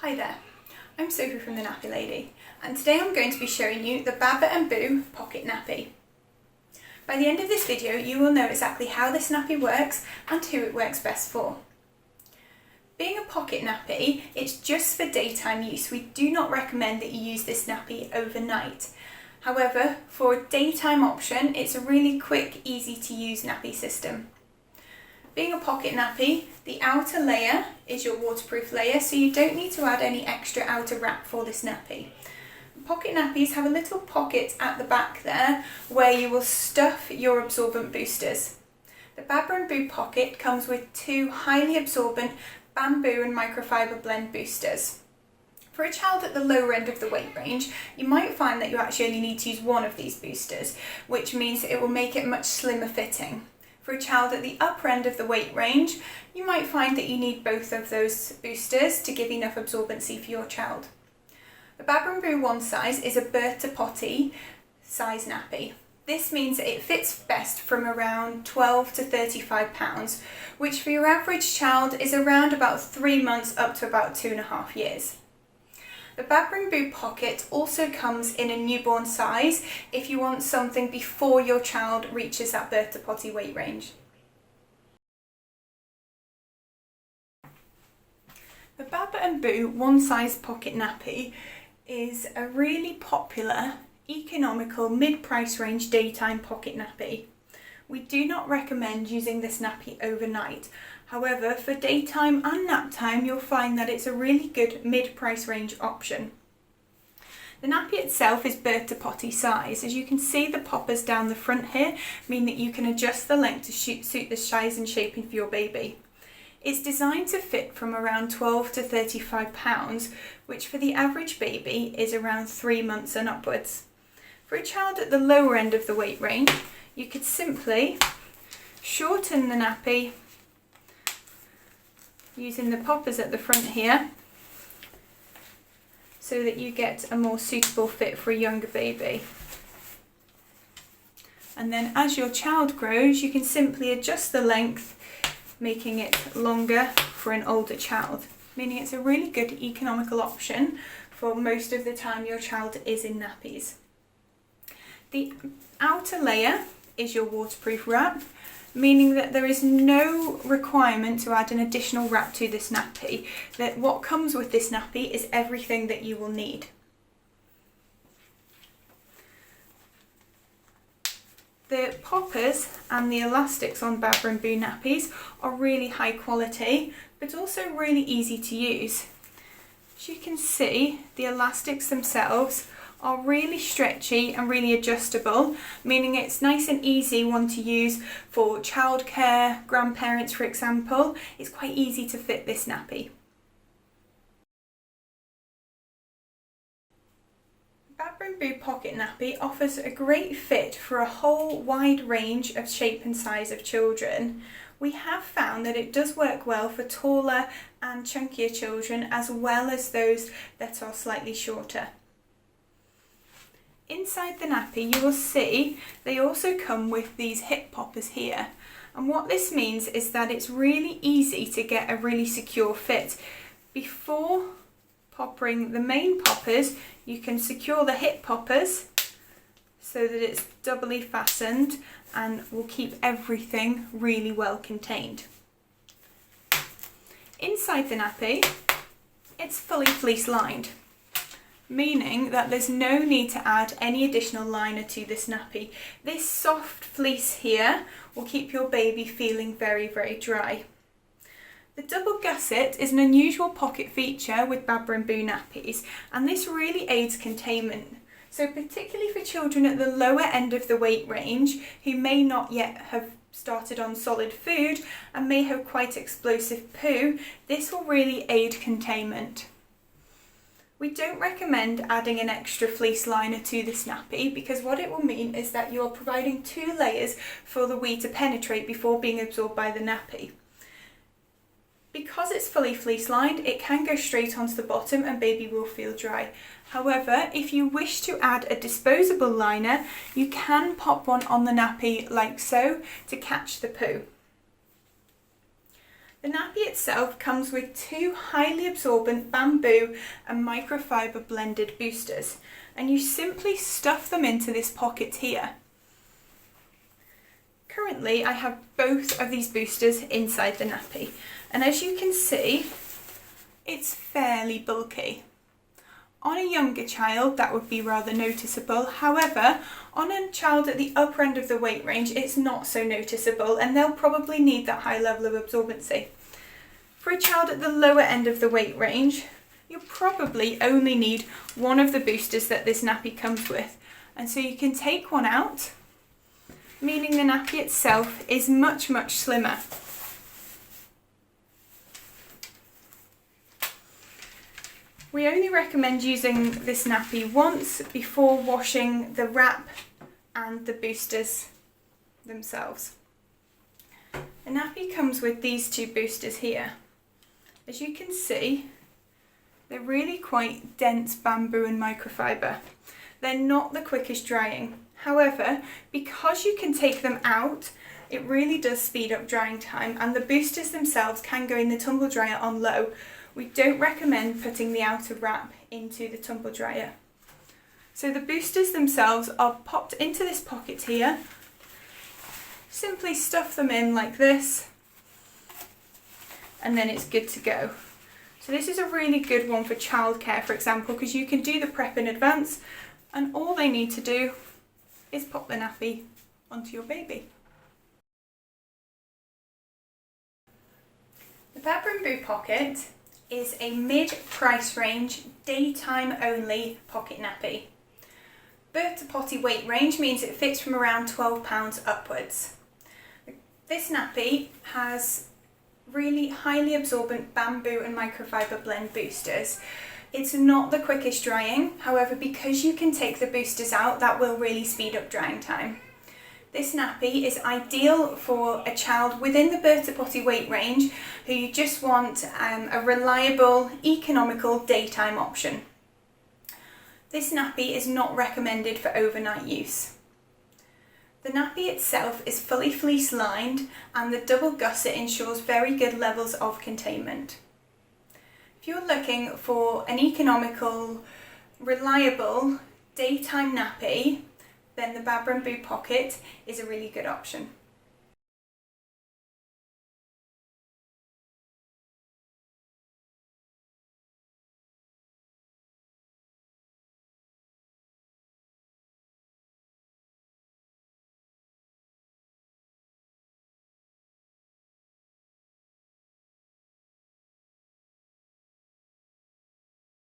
Hi there, I'm Sophie from the Nappy Lady, and today I'm going to be showing you the Baba and Boo pocket nappy. By the end of this video you will know exactly how this nappy works and who it works best for. Being a pocket nappy, it's just for daytime use. We do not recommend that you use this nappy overnight. However, for a daytime option, it's a really quick, easy to use nappy system. Being a pocket nappy, the outer layer is your waterproof layer, so you don't need to add any extra outer wrap for this nappy. Pocket nappies have a little pocket at the back there where you will stuff your absorbent boosters. The Baba and Boo pocket comes with two highly absorbent bamboo and microfiber blend boosters. For a child at the lower end of the weight range, you might find that you actually only need to use one of these boosters, which means it will make it much slimmer fitting. For a child at the upper end of the weight range, you might find that you need both of those boosters to give enough absorbency for your child. The Baba and Boo Onesize is a birth to potty size nappy. This means that it fits best from around 12 to 35 pounds, which for your average child is around about 3 months up to about 2.5 years. The Baba and Boo pocket also comes in a newborn size if you want something before your child reaches that birth to potty weight range. The Baba and Boo Onesize pocket nappy is a really popular, economical, mid-price range daytime pocket nappy. We do not recommend using this nappy overnight. However, for daytime and nap time, you'll find that it's a really good mid-price range option. The nappy itself is birth to potty size. As you can see, the poppers down the front here mean that you can adjust the length to suit the size and shaping for your baby. It's designed to fit from around 12 to 35 pounds, which for the average baby is around 3 months and upwards. For a child at the lower end of the weight range, you could simply shorten the nappy using the poppers at the front here so that you get a more suitable fit for a younger baby. And then as your child grows, you can simply adjust the length, making it longer for an older child, meaning it's a really good economical option for most of the time your child is in nappies. The outer layer is your waterproof wrap, meaning that there is no requirement to add an additional wrap to this nappy. That what comes with this nappy is everything that you will need. The poppers and the elastics on Baba and Boo nappies are really high quality, but also really easy to use. As you can see, the elastics themselves are really stretchy and really adjustable, meaning it's nice and easy one to use for childcare, grandparents for example. It's quite easy to fit this nappy. Baba and Boo pocket nappy offers a great fit for a whole wide range of shape and size of children. We have found that it does work well for taller and chunkier children as well as those that are slightly shorter. Inside the nappy you will see they also come with these hip poppers here, and what this means is that it's really easy to get a really secure fit. Before poppering the main poppers, you can secure the hip poppers so that it's doubly fastened and will keep everything really well contained. Inside the nappy, it's fully fleece lined, meaning that there's no need to add any additional liner to this nappy. This soft fleece here will keep your baby feeling very, very dry. The double gusset is an unusual pocket feature with Baba and Boo nappies, and this really aids containment. So particularly for children at the lower end of the weight range who may not yet have started on solid food and may have quite explosive poo, this will really aid containment. We don't recommend adding an extra fleece liner to this nappy because what it will mean is that you are providing 2 layers for the wee to penetrate before being absorbed by the nappy. Because it's fully fleece lined, it can go straight onto the bottom and baby will feel dry. However, if you wish to add a disposable liner, you can pop one on the nappy like so to catch the poo. The The nappy itself comes with two highly absorbent bamboo and microfiber blended boosters, and you simply stuff them into this pocket here. Currently I have both of these boosters inside the nappy, and as you can see, it's fairly bulky. On a younger child that would be rather noticeable, however on a child at the upper end of the weight range it's not so noticeable, and they'll probably need that high level of absorbency. For a child at the lower end of the weight range, you'll probably only need one of the boosters that this nappy comes with, and so you can take one out, meaning the nappy itself is much slimmer. We only recommend using this nappy once before washing the wrap and the boosters themselves. The nappy comes with these two boosters here. As you can see, they're really quite dense bamboo and microfiber. They're not the quickest drying. However, because you can take them out, it really does speed up drying time, and the boosters themselves can go in the tumble dryer on low. We don't recommend putting the outer wrap into the tumble dryer. So the boosters themselves are popped into this pocket here. Simply stuff them in like this, and then it's good to go. So this is a really good one for childcare, for example, because you can do the prep in advance, and all they need to do is pop the nappy onto your baby. The Baba & Boo Pocket is a mid-price range, daytime only pocket nappy. Birth to potty weight range means it fits from around £12 upwards. This nappy has really highly absorbent bamboo and microfiber blend boosters. It's not the quickest drying, however because you can take the boosters out, that will really speed up drying time. This nappy is ideal for a child within the birth to potty weight range who you just want a reliable, economical daytime option. This nappy is not recommended for overnight use. The nappy itself is fully fleece lined, and the double gusset ensures very good levels of containment. If you're looking for an economical, reliable daytime nappy, then the Baba & Boo Pocket is a really good option.